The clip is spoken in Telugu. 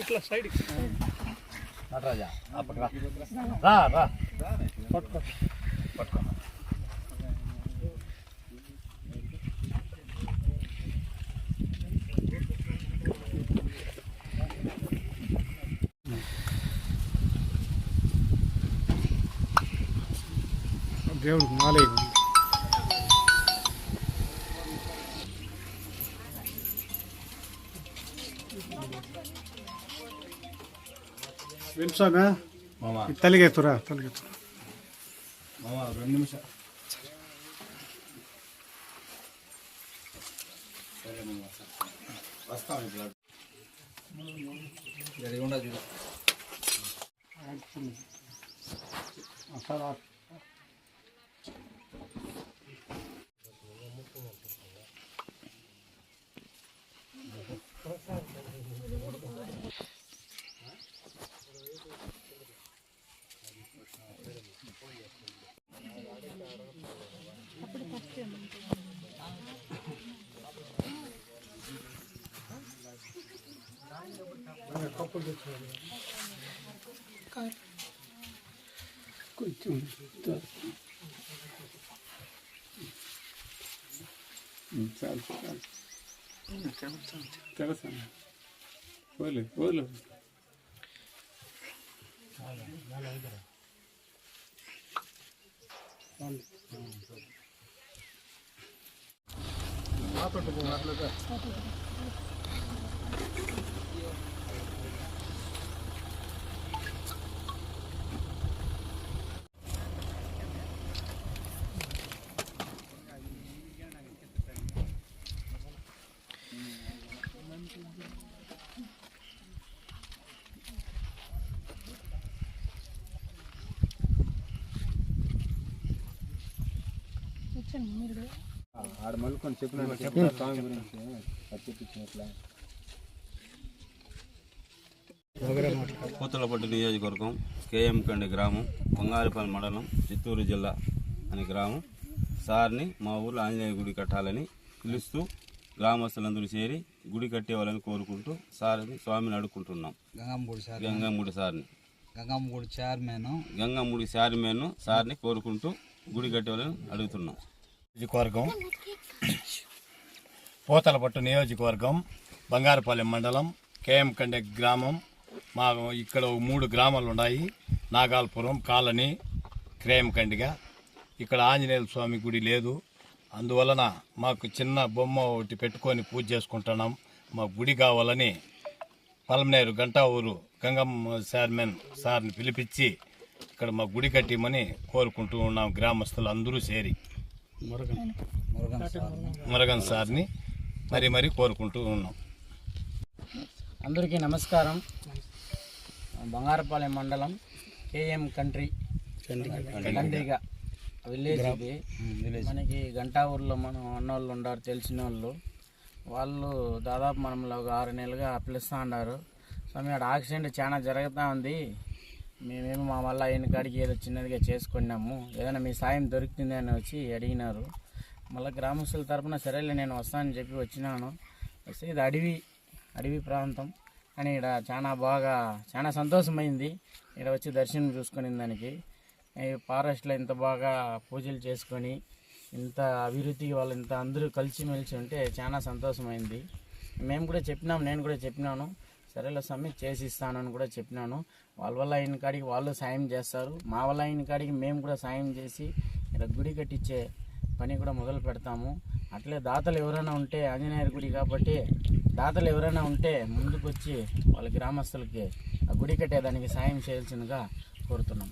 ఇట్లా సైడ్ నటరాజా రా రా పట్టుకో పట్టుకో. దేవుడికి మాలే విన్సామే మామా తలిగెత్తురా మామా 2 నిమిషాలు. సరే మామా వస్తాను ఇప్పుడు జరిగిందా చూడ కొంచెం చాలు తెలుసా పోలే పోలే ఆడ మళ్ళీ చెప్పిన స్వామి గురించి చెప్పించినట్లా. పూతలపట్టు నియోజకవర్గం కేఎం కండి గ్రామం, బంగారుపల్లి మండలం, చిత్తూరు జిల్లా అనే గ్రామం. సార్ని మా ఊర్లో ఆంజనేయ గుడి కట్టాలని పిలుస్తూ గ్రామస్తులందరూ చేరి గుడి కట్టేవాళ్ళని కోరుకుంటూ స్వామిని అడుక్కుంటున్నాం. గంగమ్మగుడి చైర్మన్ సార్ని కోరుకుంటూ గుడి కట్టేవాళ్ళని అడుగుతున్నాం. నియోజకవర్గం పూతలపట్టు నియోజకవర్గం, బంగారుపల్లి మండలం, కేఎం కండి గ్రామం. మా ఇక్కడ 3 గ్రామాలు ఉన్నాయి. నాగాల్పురం కాలనీ, కేఎం కండిగా. ఇక్కడ ఆంజనేయ స్వామి గుడి లేదు. అందువలన మాకు చిన్న బొమ్మ ఒకటి పెట్టుకొని పూజ చేసుకుంటున్నాం. మా గుడి కావాలని పలమనేరు గంటా ఊరు గంగమ్మ చైర్మన్ సార్ని పిలిపించి ఇక్కడ మా గుడి కట్టిమని కోరుకుంటూ ఉన్నాం. గ్రామస్తులు అందరూ చేరి మురగన్ సార్ని మరి కోరుకుంటూ ఉన్నాం. అందరికీ నమస్కారం. బంగారపాలెం మండలం, కేఎం కండ్రిగా విలేజ్ ఇది. మనకి గంటా ఊర్లో మనం అన్నోళ్ళు ఉన్నారు, తెలిసిన వాళ్ళు దాదాపు మనలో ఒక 6 నెలలుగా పిలుస్తూ ఉన్నారు. స్వామి ఆడ యాక్సిడెంట్ చాలా జరుగుతూ ఉంది, మేమేమో మా వల్ల అయిన కాడికి ఏదో చిన్నదిగా చేసుకున్నాము, ఏదైనా మీ సాయం దొరుకుతుంది అని వచ్చి అడిగినారు. మళ్ళీ గ్రామస్తుల తరఫున సరేలే నేను వస్తానని చెప్పి వచ్చినాను. వస్తే ఇది అడవి ప్రాంతం కానీ ఇక్కడ చాలా సంతోషమైంది ఇక్కడ వచ్చి దర్శనం చూసుకునే దానికి. ఈ ఫారెస్ట్లో ఇంత బాగా పూజలు చేసుకొని ఇంత అభివృద్ధికి వాళ్ళు ఇంత అందరూ కలిసిమెలిసి ఉంటే చాలా సంతోషమైంది. నేను కూడా చెప్పినాను సరేలే స్వామి చేసి ఇస్తానని కూడా చెప్పినాను. వాళ్ళ వల్ల అయిన కాడికి వాళ్ళు సాయం చేస్తారు, మా వల్ల అయిన కాడికి మేము కూడా సాయం చేసి ఇక్కడ గుడి కట్టించే పని కూడా మొదలు పెడతాము. అట్లే దాతలు ఎవరైనా ఉంటే, ఆంజనేయ గుడి కాబట్టి దాతలు ఎవరైనా ఉంటే ముందుకు వచ్చి వాళ్ళ గ్రామస్తులకి ఆ గుడి కట్టేదానికి సాయం చేయాల్సిందిగా కోరుతున్నాం.